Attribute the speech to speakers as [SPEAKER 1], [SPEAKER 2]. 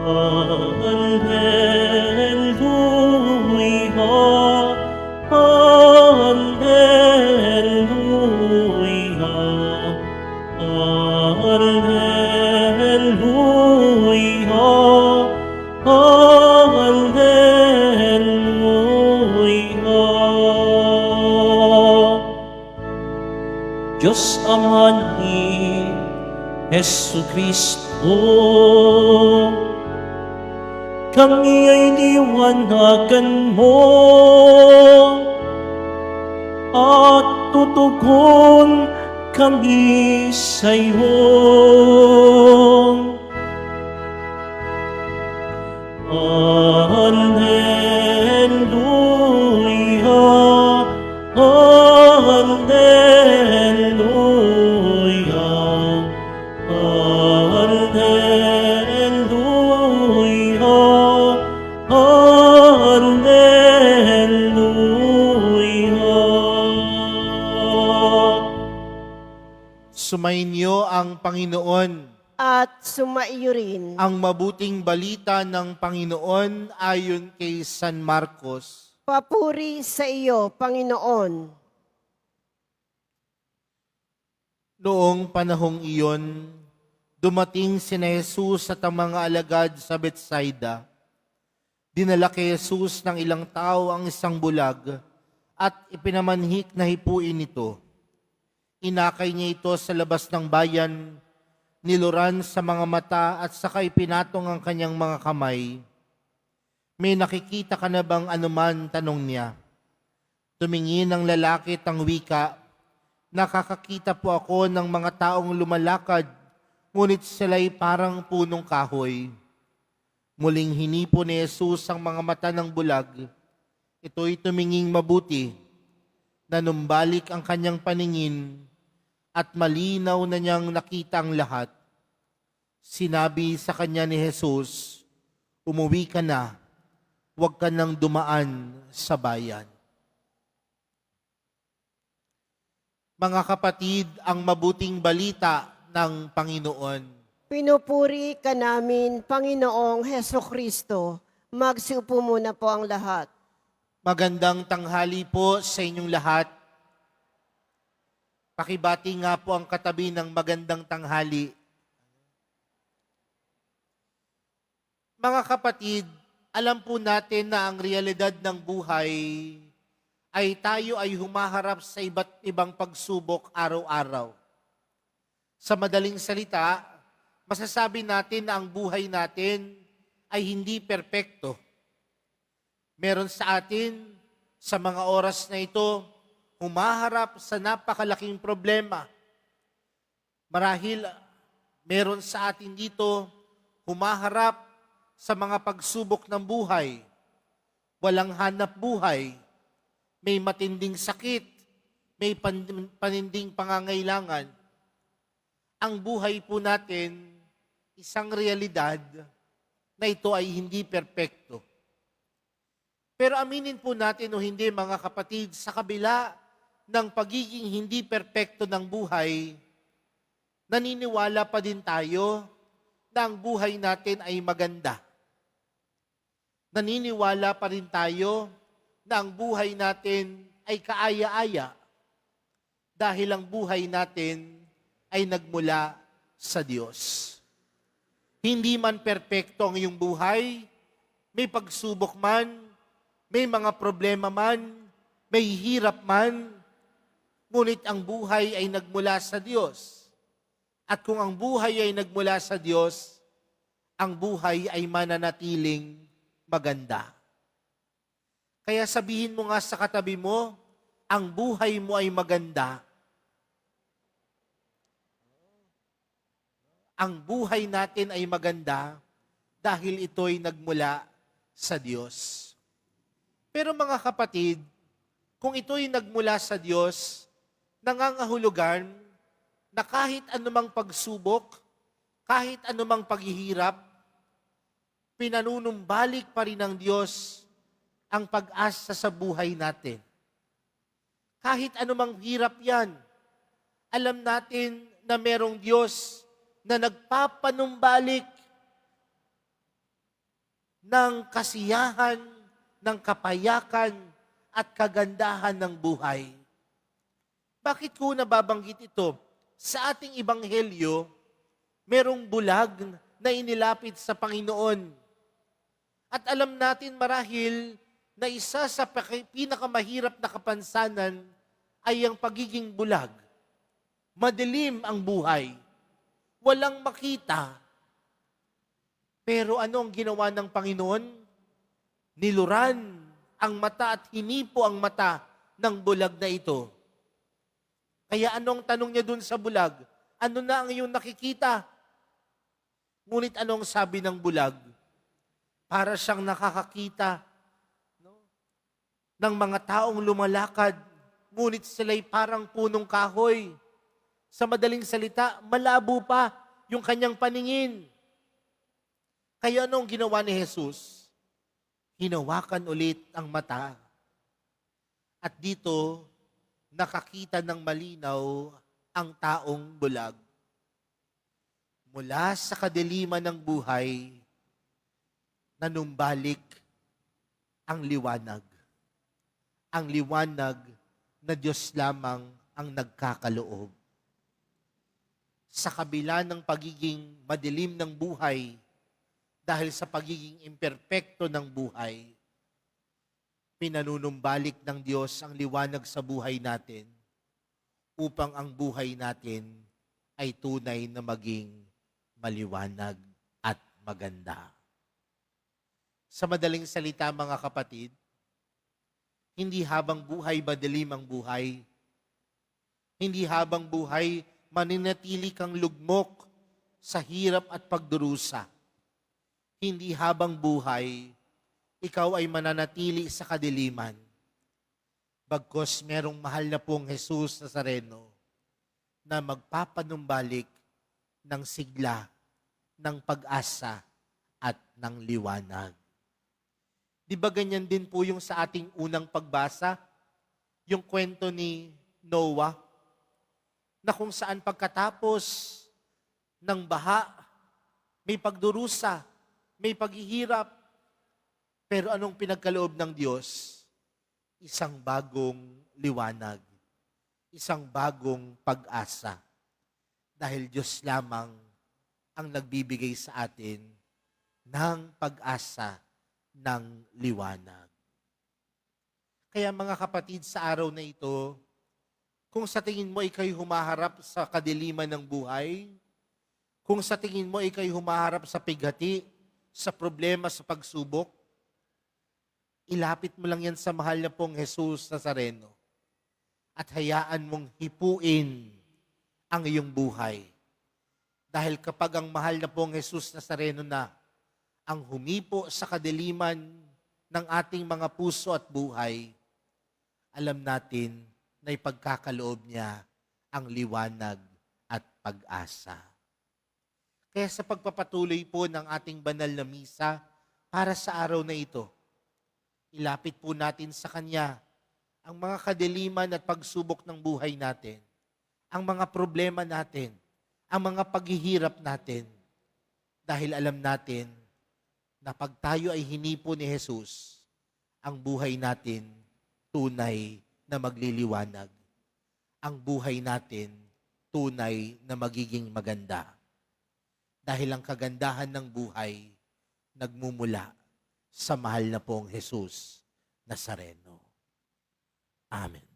[SPEAKER 1] Alleluia, Alleluia, Alleluia, Alleluia. Diyos Ama ni Jesucristo, kami ay liwanagan mo at tutugon kami sa iyo. Alleluia, Alleluia, Alleluia, Alleluia.
[SPEAKER 2] Sumainyo ang Panginoon.
[SPEAKER 3] At sumaiyo rin.
[SPEAKER 2] Ang mabuting balita ng Panginoon ayon kay San Marcos.
[SPEAKER 3] Papuri sa iyo, Panginoon.
[SPEAKER 2] Noong panahong iyon, dumating sina Jesus at ang mga alagad sa Betsaida. Dinala kay Jesus ng ilang tao ang isang bulag at ipinamanhik na hipuin ito. Inakay niya ito sa labas ng bayan, niluran sa mga mata at saka ipinatong ang kanyang mga kamay. May nakikita ka na bang anuman? Tanong niya. Tumingin ang lalaki at ang wika, nakakakita po ako ng mga taong lumalakad, ngunit sila'y parang punong kahoy. Muling hinipo ni Jesus ang mga mata ng bulag. Ito'y tuminging mabuti, nanumbalik ang kanyang paningin, at malinaw na niyang nakita ang lahat. Sinabi sa kanya ni Jesus, umuwi ka na, huwag ka nang dumaan sa bayan. Mga kapatid, ang mabuting balita ng Panginoon.
[SPEAKER 3] Pinupuri ka namin, Panginoong Hesukristo. Magsiupo muna po ang lahat.
[SPEAKER 2] Magandang tanghali po sa inyong lahat. Pakibati nga po ang katabi ng magandang tanghali. Mga kapatid, alam po natin na ang realidad ng buhay ay tayo ay humaharap sa iba't ibang pagsubok araw-araw. Sa madaling salita, masasabi natin na ang buhay natin ay hindi perpekto. Meron sa atin, sa mga oras na ito, humaharap sa napakalaking problema. Marahil, meron sa atin dito, humaharap sa mga pagsubok ng buhay. Walang hanap buhay. May matinding sakit. May paninding pangangailangan. Ang buhay po natin, isang realidad na ito ay hindi perpekto. Pero aminin po natin o hindi mga kapatid, sa kabila ng pagiging hindi perpekto ng buhay, naniniwala pa din tayo na ang buhay natin ay maganda. Naniniwala pa rin tayo na ang buhay natin ay kaaya-aya dahil ang buhay natin ay nagmula sa Diyos. Hindi man perpekto ang iyong buhay, may pagsubok man, may mga problema man, may hirap man, ngunit ang buhay ay nagmula sa Diyos. At kung ang buhay ay nagmula sa Diyos, ang buhay ay mananatiling maganda. Kaya sabihin mo nga sa katabi mo, ang buhay mo ay maganda. Ang buhay natin ay maganda dahil ito'y nagmula sa Diyos. Pero mga kapatid, kung ito'y nagmula sa Diyos, nangangahulugan na kahit anumang pagsubok, kahit anumang paghihirap, pinanunumbalik pa rin ng Diyos ang pag-asa sa buhay natin. Kahit anumang hirap yan, alam natin na merong Diyos na nagpapanumbalik ng kasiyahan, ng kapayakan at kagandahan ng buhay. Bakit ko nababanggit ito? Sa ating ebanghelyo, merong bulag na inilapit sa Panginoon. At alam natin marahil na isa sa pinakamahirap na kapansanan ay ang pagiging bulag. Madilim ang buhay. Walang makita. Pero ano ang ginawa ng Panginoon? Niluran ang mata at hinipo ang mata ng bulag na ito. Kaya anong tanong niya dun sa bulag? Ano na ang iyong nakikita? Ngunit anong sabi ng bulag? Para siyang nakakakita ng mga taong lumalakad, ngunit sila'y parang punong kahoy. Sa madaling salita, malabo pa yung kanyang paningin. Kaya anong ginawa ni Jesus? Hinawakan ulit ang mata. At dito, nakakita ng malinaw ang taong bulag. Mula sa kadiliman ng buhay, nanumbalik ang liwanag. Ang liwanag na Diyos lamang ang nagkakaloob. Sa kabila ng pagiging madilim ng buhay, dahil sa pagiging imperpekto ng buhay, pinanunumbalik ng Diyos ang liwanag sa buhay natin upang ang buhay natin ay tunay na maging maliwanag at maganda. Sa madaling salita mga kapatid, hindi habang buhay madilim ang buhay, hindi habang buhay maninatili kang lugmok sa hirap at pagdurusa. Hindi habang buhay, ikaw ay mananatili sa kadiliman. Bagkus merong mahal na pong Jesus Nazareno na magpapanumbalik ng sigla, ng pag-asa at ng liwanag. Di ba ganyan din po yung sa ating unang pagbasa? Yung kwento ni Noah, na kung saan pagkatapos ng baha, may pagdurusa, may paghihirap, pero anong pinagkaloob ng Diyos? Isang bagong liwanag, isang bagong pag-asa. Dahil Diyos lamang ang nagbibigay sa atin ng pag-asa, ng liwanag. Kaya mga kapatid, sa araw na ito, kung sa tingin mo ikay humaharap sa kadiliman ng buhay, kung sa tingin mo ikay humaharap sa pighati, sa problema, sa pagsubok, ilapit mo lang yan sa mahal na pong Jesus Nazareno at hayaan mong hipuin ang iyong buhay. Dahil kapag ang mahal na pong Jesus Nazareno na ang humipo sa kadiliman ng ating mga puso at buhay, alam natin na ipagkakaloob niya ang liwanag at pag-asa. Kaya sa pagpapatuloy po ng ating banal na misa para sa araw na ito, ilapit po natin sa Kanya ang mga kadiliman at pagsubok ng buhay natin, ang mga problema natin, ang mga paghihirap natin, dahil alam natin na pag tayo ay hinipo ni Jesus, ang buhay natin tunay na magliliwanag. Ang buhay natin tunay na magiging maganda. Dahil ang kagandahan ng buhay nagmumula sa mahal na pong Jesus Nazareno. Amen.